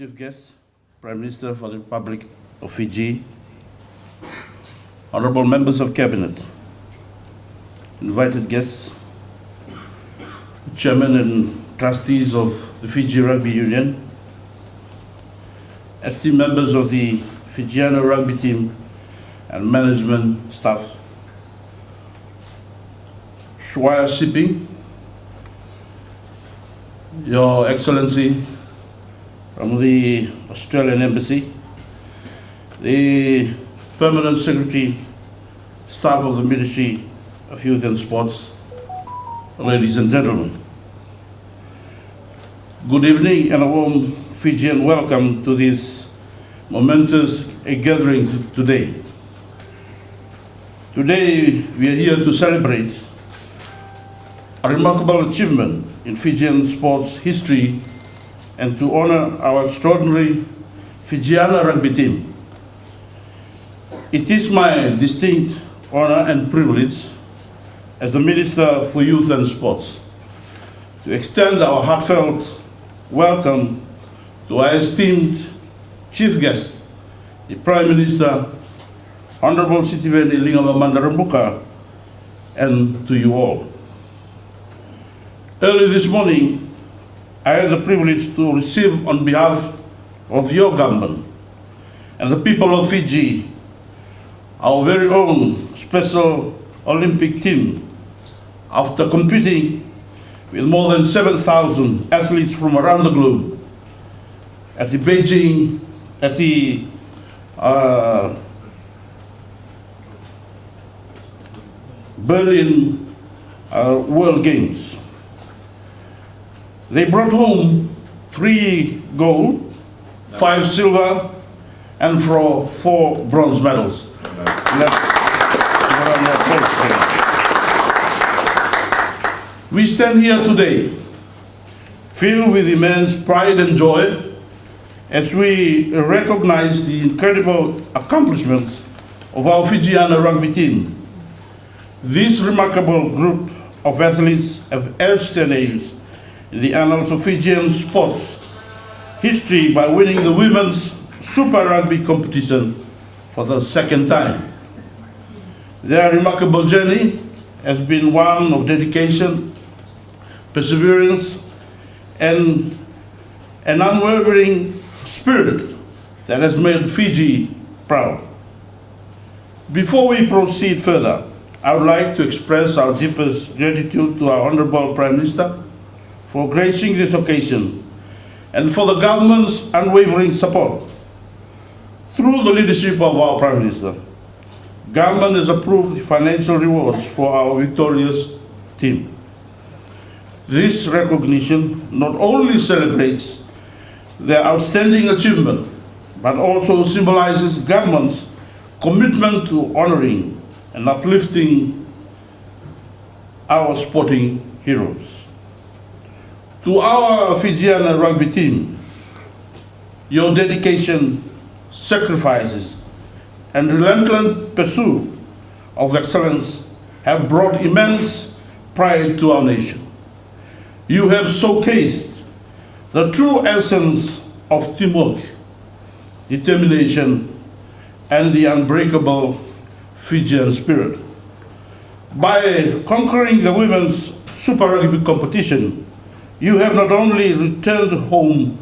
Chief Guest, Prime Minister for the Republic of Fiji, Honorable Members of Cabinet, invited guests, Chairman and Trustees of the Fiji Rugby Union, esteemed members of the Fijiana Rugby Team and management staff, Shwaya Shipping, Your Excellency from the Australian Embassy, the Permanent Secretary, staff of the Ministry of Youth and Sports, ladies and gentlemen. Good evening and a warm Fijian welcome to this momentous gathering today. Today we are here to celebrate a remarkable achievement in Fijian sports history and to honor our extraordinary Fijiana Rugby Team. It is my distinct honor and privilege as the Minister for Youth and Sports to extend our heartfelt welcome to our esteemed Chief Guest, the Prime Minister, Honorable Sitiveni Rabuka, and to you all. Early this morning, I had the privilege to receive on behalf of your government and the people of Fiji our very own special Olympic team after competing with more than 7,000 athletes from around the globe at the Berlin World Games. They brought home 3 gold, 5 silver, and 4 bronze medals. Let's give a round of applause. We stand here today filled with immense pride and joy as we recognize the incredible accomplishments of our Fijiana Rugby Team. This remarkable group of athletes have etched their names in the annals of Fijian sports history by winning the Women's Super Rugby competition for the 2nd time. Their remarkable journey has been one of dedication, perseverance, and an unwavering spirit that has made Fiji proud. Before we proceed further, I would like to express our deepest gratitude to our Honorable Prime Minister for gracing this occasion and for the government's unwavering support. Through the leadership of our Prime Minister, government has approved the financial rewards for our victorious team. This recognition not only celebrates their outstanding achievement, but also symbolizes government's commitment to honoring and uplifting our sporting heroes. To our Fijiana Rugby Team, your dedication, sacrifices, and relentless pursuit of excellence have brought immense pride to our nation. You have showcased the true essence of teamwork, determination, and the unbreakable Fijian spirit. By conquering the Women's Super Rugby competition, you have not only returned home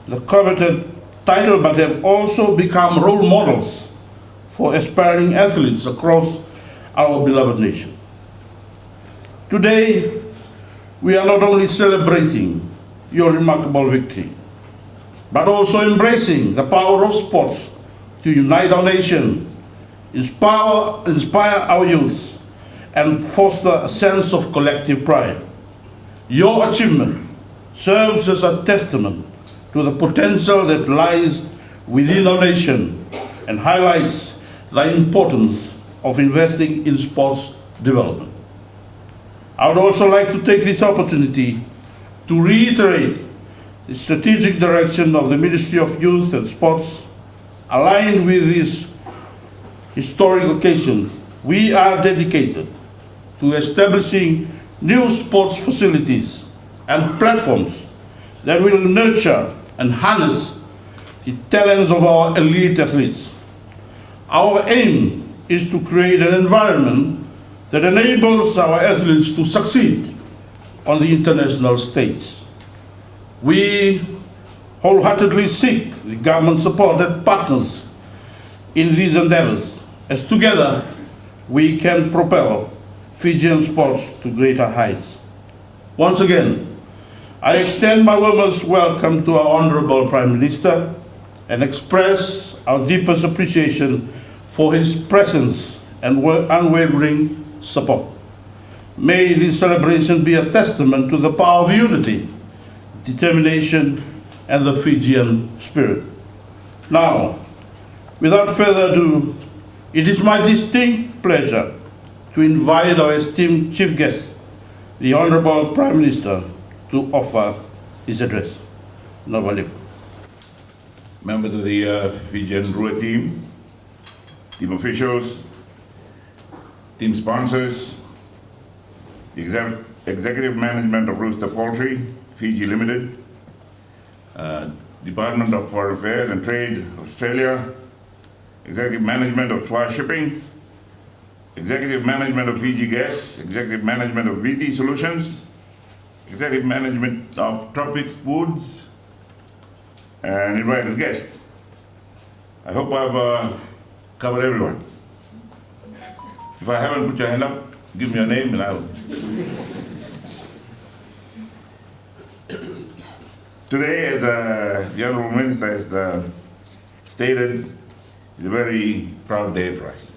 the coveted title, but have also become role models for aspiring athletes across our beloved nation. Today, we are not only celebrating your remarkable victory, but also embracing the power of sports to unite our nation, inspire our youth, and foster a sense of collective pride. Your achievement serves as a testament to the potential that lies within our nation and highlights the importance of investing in sports development. I would also like to take this opportunity to reiterate the strategic direction of the Ministry of Youth and Sports. Aligned with this historic occasion, we are dedicated to establishing new sports facilities and platforms that will nurture and harness the talents of our elite athletes. Our aim is to create an environment that enables our athletes to succeed on the international stage. We wholeheartedly seek the government support that partners in these endeavors, as together we can propel Fijian sports to greater heights. Once again, I extend my warmest welcome to our Honorable Prime Minister and express our deepest appreciation for his presence and unwavering support. May this celebration be a testament to the power of unity, determination, and the Fijian spirit. Now, without further ado, it is my distinct pleasure to invite our esteemed chief guest, the Honorable Prime Minister, to offer his address. Honorable. Members of the Fijiana Drua Team, team officials, team sponsors, the executive management of Rooster Poultry, Fiji Limited, Department of Foreign Affairs and Trade, Australia, executive management of Twa Shipping, executive management of Fiji Gas, executive management of VT Solutions, executive management of Tropic Foods, and invited guests. I hope I've covered everyone. If I haven't, put your hand up, give me your name, and I'll. Today, as the Honorable Minister has stated, is a very proud day for us.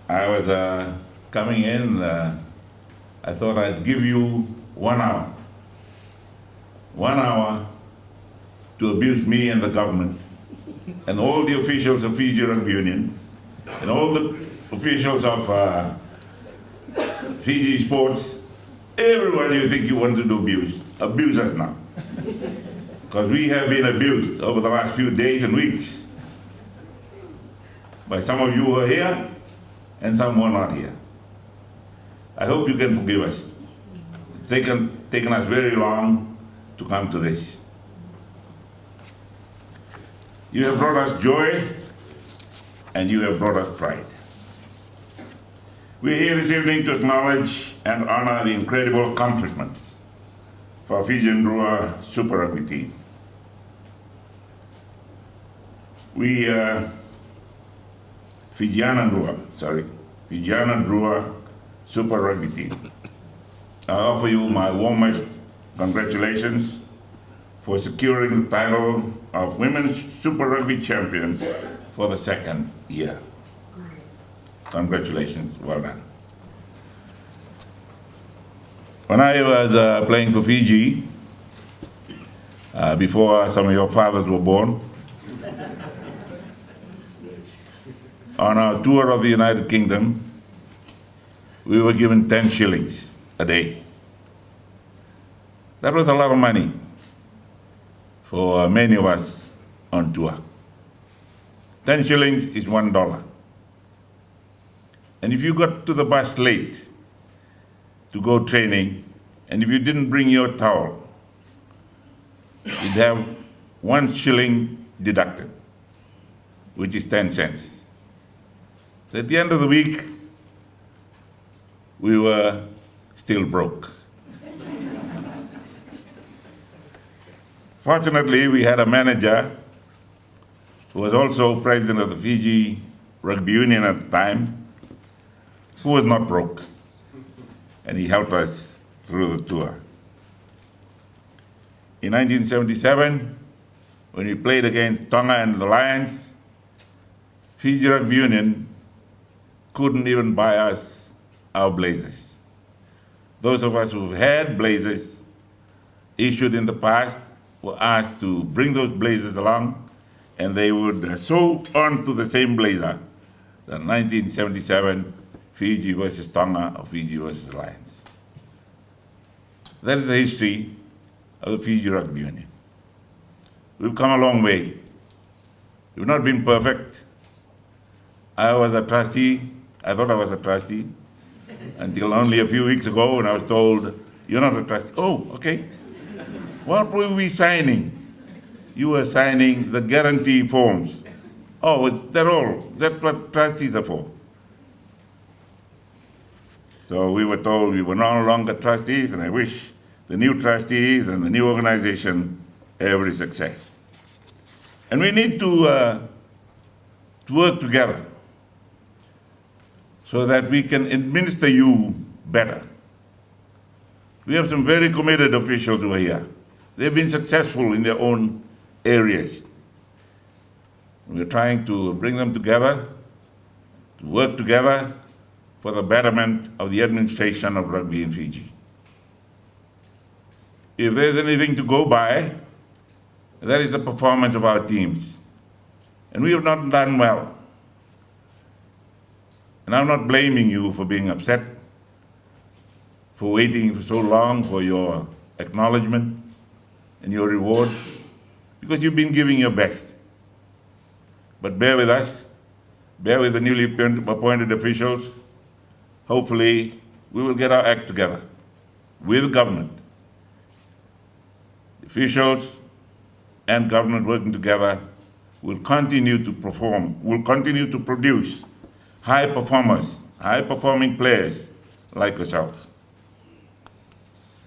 I was coming in, I thought I'd give you 1 hour. 1 hour to abuse me and the government and all the officials of Fiji Rugby Union and all the officials of Fiji Sports. Everyone you think you want to do abuse us now. Because we have been abused over the last few days and weeks by some of you who are here and some who are not here. I hope you can forgive us. It's taken us very long to come to this. You have brought us joy and you have brought us pride. We're here this evening to acknowledge and honor the incredible accomplishments for our Fijiana Drua Super Rugby team. We, Fijiana Drua Super Rugby team. I offer you my warmest congratulations for securing the title of Women's Super Rugby Champions for the 2nd year. Congratulations, well done. When I was playing for Fiji, before some of your fathers were born, on our tour of the United Kingdom, we were given 10 shillings a day. That was a lot of money for many of us on tour. 10 shillings is $1. And if you got to the bus late to go training, and if you didn't bring your towel, you'd have 1 shilling deducted, which is 10 cents. So at the end of the week, we were still broke. Fortunately, we had a manager who was also president of the Fiji Rugby Union at the time, who was not broke, and he helped us through the tour. In 1977, when we played against Tonga and the Lions, Fiji Rugby Union couldn't even buy us our blazers. Those of us who've had blazers issued in the past were asked to bring those blazers along, and they would sew onto the same blazer, the 1977 Fiji versus Tonga or Fiji versus Lions. That is the history of the Fiji Rugby Union. We've come a long way. We've not been perfect. I was a trustee. I thought I was a trustee until only a few weeks ago when I was told, you're not a trustee. Oh, okay. What were we signing? You were signing the guarantee forms. Oh, that's all. That's what trustees are for. So we were told we were no longer trustees, and I wish the new trustees and the new organization every success. And we need to work together so that we can administer you better. We have some very committed officials over here. They've been successful in their own areas. We're trying to bring them together, to work together for the betterment of the administration of rugby in Fiji. If there's anything to go by, that is the performance of our teams. And we have not done well. And I'm not blaming you for being upset, for waiting for so long for your acknowledgement and your reward, because you've been giving your best. But bear with us, bear with the newly appointed officials. Hopefully, we will get our act together with government. Officials and government working together will continue to perform, will continue to produce high performers, high-performing players like yourself.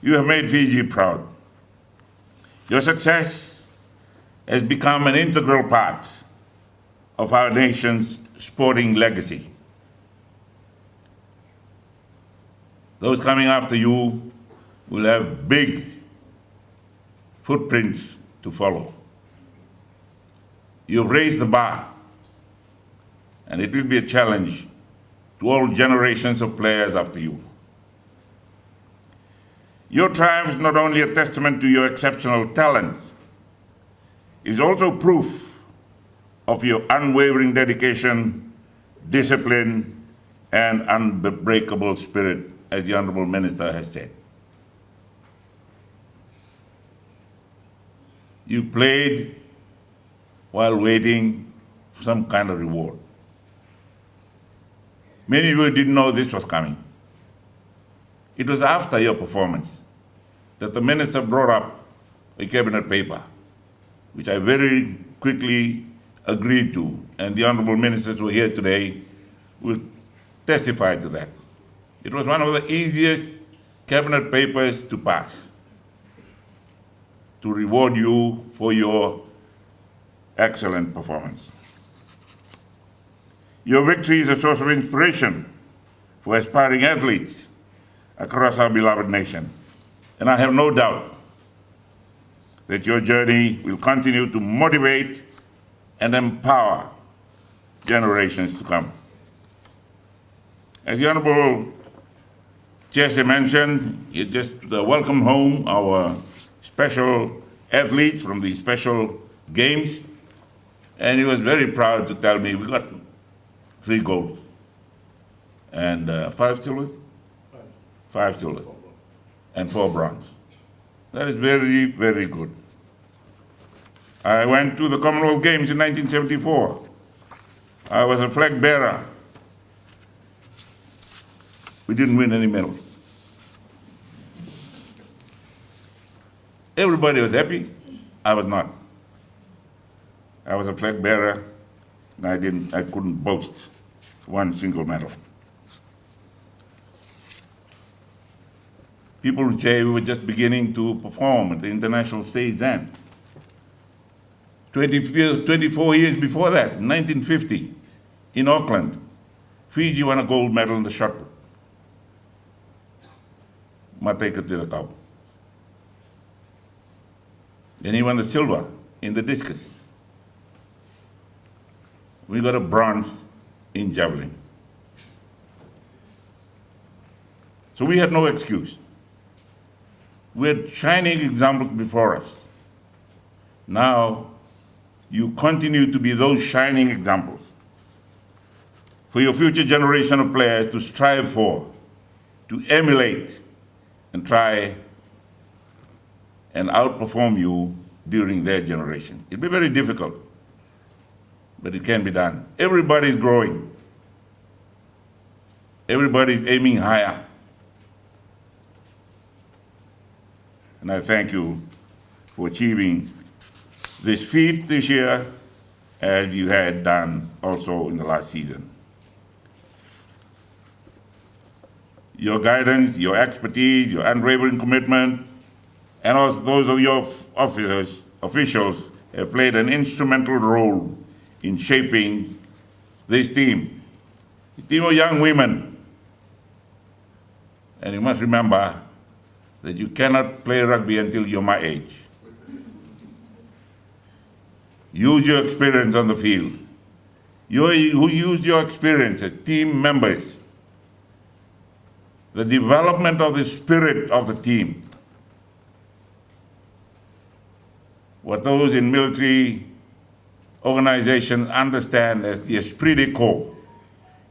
You have made Fiji proud. Your success has become an integral part of our nation's sporting legacy. Those coming after you will have big footprints to follow. You've raised the bar, and it will be a challenge to all generations of players after you. Your triumph is not only a testament to your exceptional talents, it is also proof of your unwavering dedication, discipline, and unbreakable spirit, as the Honorable Minister has said. You played while waiting for some kind of reward. Many of you didn't know this was coming. It was after your performance that the minister brought up a cabinet paper, which I very quickly agreed to, and the honorable ministers who are here today will testify to that. It was one of the easiest cabinet papers to pass, to reward you for your excellent performance. Your victory is a source of inspiration for aspiring athletes across our beloved nation. And I have no doubt that your journey will continue to motivate and empower generations to come. As the Honorable Jesse mentioned, he just welcomed home our special athletes from the special games, and he was very proud to tell me we got 3 golds and 5 silvers? 5 silvers and 4 bronze. That is very, very good. I went to the Commonwealth Games in 1974. I was a flag bearer. We didn't win any medals. Everybody was happy. I was not. I was a flag bearer, and I couldn't boast one single medal. People would say we were just beginning to perform at the international stage then. 24 years before that, in 1950, in Auckland, Fiji won a gold medal in the shot put. Mateka Tirakau. Then he won the silver in the discus. We got a bronze in javelin. So we had no excuse. We had shining examples before us. Now, you continue to be those shining examples for your future generation of players to strive for, to emulate, and try and outperform you during their generation. It'll be very difficult, but it can be done. Everybody's growing. Everybody's aiming higher. And I thank you for achieving this feat this year, as you had done also in the last season. Your guidance, your expertise, your unwavering commitment, and also those of your officials have played an instrumental role in shaping this team. A team of young women. And you must remember that you cannot play rugby until you're my age. Use your experience on the field. You who use your experience as team members. The development of the spirit of the team. What those in military organizations understand as the esprit de corps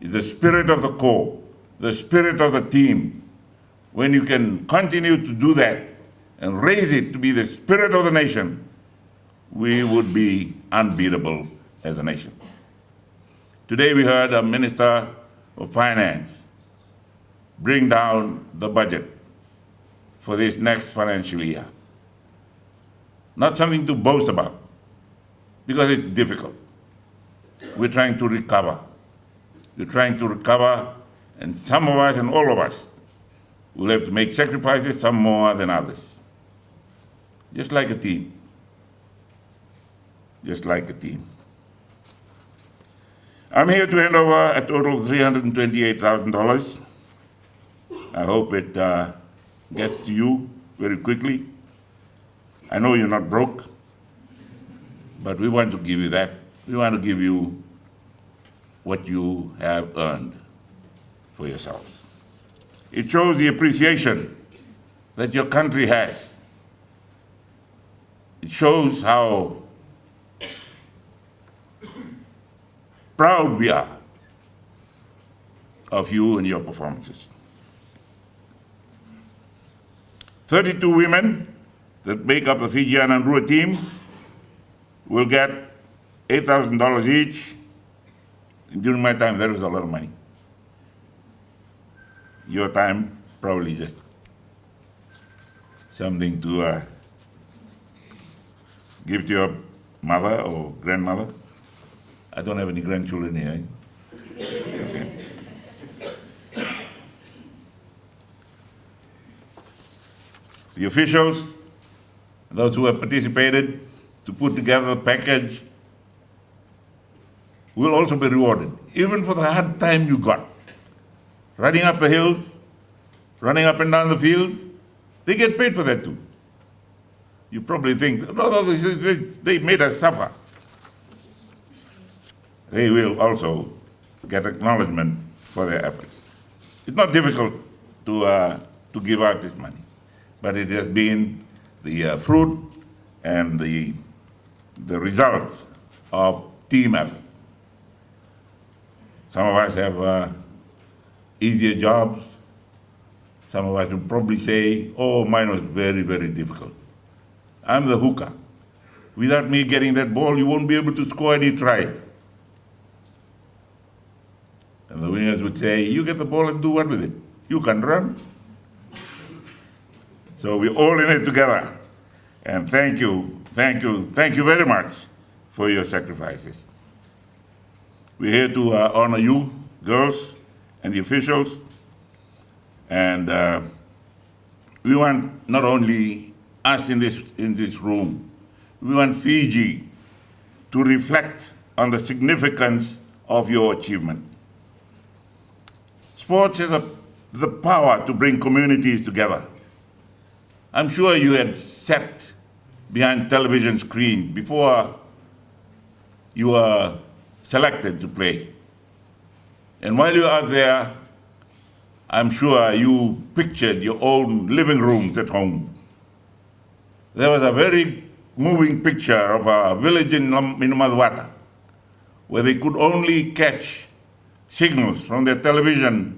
is the spirit of the corps, the spirit of the team. When you can continue to do that and raise it to be the spirit of the nation, we would be unbeatable as a nation. Today we heard a Minister of Finance bring down the budget for this next financial year. Not something to boast about, because it's difficult. We're trying to recover. We're trying to recover, and some of us and all of us will have to make sacrifices, some more than others. Just like a team. Just like a team. I'm here to hand over a total of $328,000. I hope it gets to you very quickly. I know you're not broke, but we want to give you that. We want to give you what you have earned for yourselves. It shows the appreciation that your country has. It shows how proud we are of you and your performances. 32 women that make up the Fijiana Drua Team will get $8,000 each. During my time, that was a lot of money. Your time, probably just something to give to your mother or grandmother. I don't have any grandchildren here. Okay. The officials, those who have participated to put together a package, will also be rewarded, even for the hard time you got. Running up the hills, running up and down the fields, they get paid for that too. You probably think, no, they made us suffer. They will also get acknowledgement for their efforts. It's not difficult to give out this money, but it has been the fruit and the results of team effort. Some of us have easier jobs. Some of us will probably say, oh, mine was very, very difficult. I'm the hooker. Without me getting that ball, you won't be able to score any tries. And the wingers would say, you get the ball and do what with it? You can run. So we're all in it together. And thank you very much for your sacrifices. We're here to honor you, girls, and the officials. And we want not only us in this room, we want Fiji to reflect on the significance of your achievement. Sports has the power to bring communities together. I'm sure you had sat behind television screens before you were selected to play. And while you were out there, I'm sure you pictured your own living rooms at home. There was a very moving picture of a village in Madhuata where they could only catch signals from their television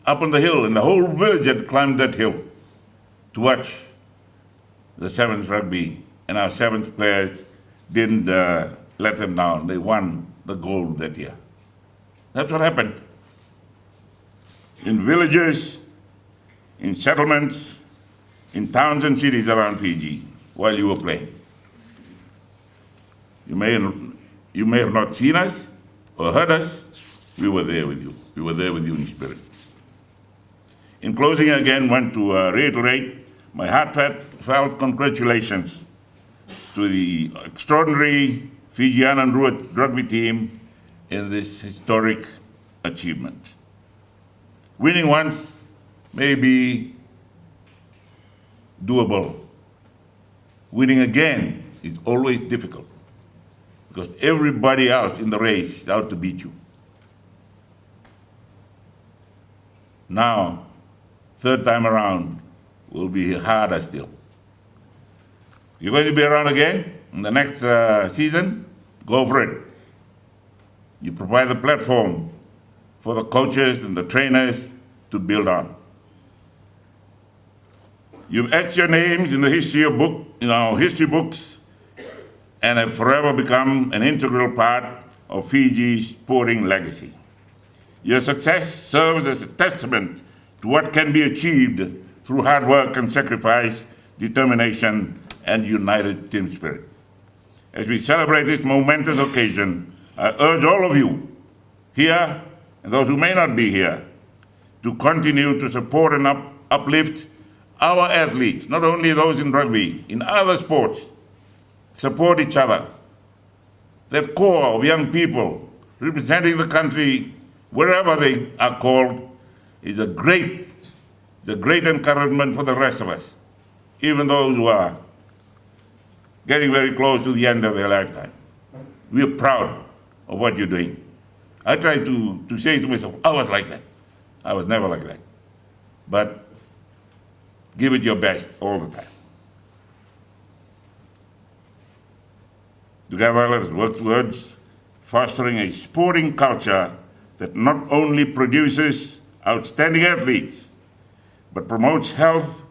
up on the hill, and the whole village had climbed that hill to watch the sevens rugby, and our sevens players didn't let them down. They won the gold that year. That's what happened. In villages, in settlements, in towns and cities around Fiji, while you were playing. You may have not seen us or heard us. We were there with you. We were there with you in spirit. In closing, I again want to reiterate my heartfelt congratulations to the extraordinary Fijiana Drua Team in this historic achievement. Winning once may be doable. Winning again is always difficult because everybody else in the race is out to beat you. Now, third time around will be harder still. You're going to be around again in the next season, go for it. You provide the platform for the coaches and the trainers to build on. You've etched your names in the history books and have forever become an integral part of Fiji's sporting legacy. Your success serves as a testament to what can be achieved through hard work and sacrifice, determination, and united team spirit. As we celebrate this momentous occasion, I urge all of you here, and those who may not be here, to continue to support and uplift our athletes, not only those in rugby, in other sports. Support each other. That core of young people representing the country wherever they are called is a great encouragement for the rest of us, even those who are getting very close to the end of their lifetime. We are proud of what you're doing. I try to say to myself, I was like that. I was never like that. But give it your best all the time. Together, let us work towards fostering a sporting culture that not only produces outstanding athletes, but promotes health,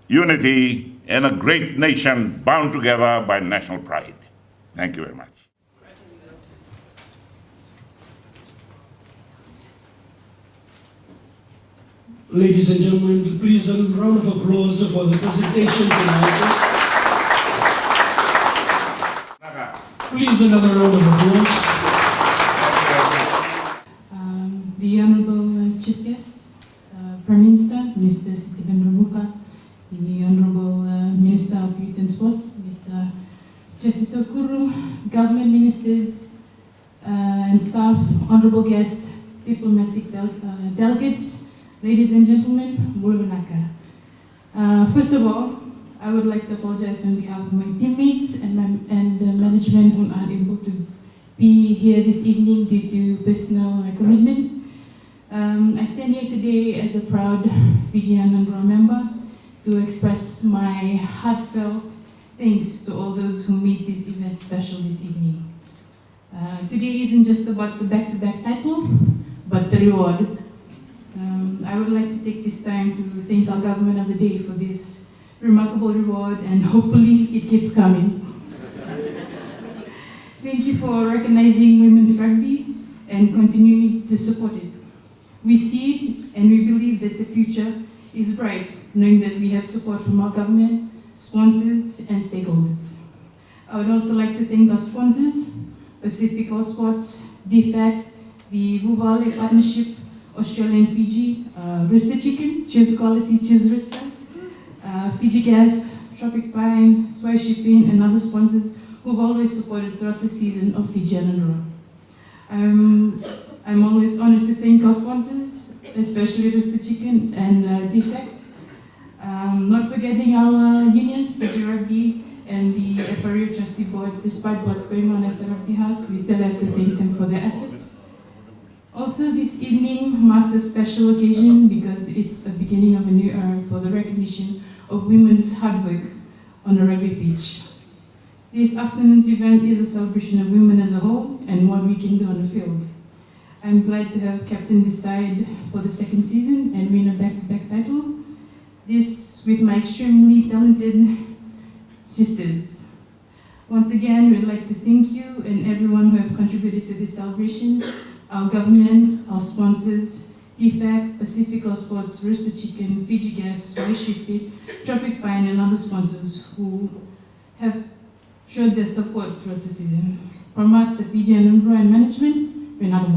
unity, and a great nation bound together by national pride. Thank you very much. Ladies and gentlemen, please a round of applause for the presentation tonight. Please another round of applause. The Honourable Chief Guest, Prime Minister, Mr. Sitiveni Rabuka, the Honourable Minister of Youth and Sports, Mr. Justice Okuru, Government Ministers and staff, Honourable guests, diplomatic delegates, ladies and gentlemen, Bulunaka. First of all, I would like to apologize on behalf of my teammates and management who are unable to be here this evening due to personal commitments. I stand here today as a proud Fijiana Drua member to express my heartfelt thanks to all those who made this event special this evening. Today isn't just about the back-to-back title, but the reward. I would like to take this time to thank our government of the day for this remarkable reward, and hopefully it keeps coming. Thank you for recognizing women's rugby and continuing to support it. We see and we believe that the future is bright, knowing that we have support from our government, sponsors, and stakeholders. I would also like to thank our sponsors, Pacific All Sports, DFAT, the Vuvale Partnership, Australian Fiji, Rooster Chicken, choose quality, choose Rooster, Fiji Gas, Tropic Pine, Sway Shipping, and other sponsors who've always supported throughout the season of Fijiana Drua. I'm always honored to thank our sponsors, especially Rooster Chicken and Defect. Not forgetting our union, Fiji Rugby, and the FRU Trustee Board. Despite what's going on at the Rugby House, we still have to thank them for their efforts. Also, this evening marks a special occasion because it's the beginning of a new era for the recognition of women's hard work on the rugby pitch. This afternoon's event is a celebration of women as a whole and what we can do on the field. I'm glad to have captained this side for the second season and win a back-to-back title. This with my extremely talented sisters. Once again, we'd like to thank you and everyone who have contributed to this celebration, our government, our sponsors, EFAC, Pacific All Sports, Rooster Chicken, Fiji Gas, Sway Shipping, Tropic Pine, and other sponsors who have showed their support throughout the season. From us, the Fijiana Drua management, we're not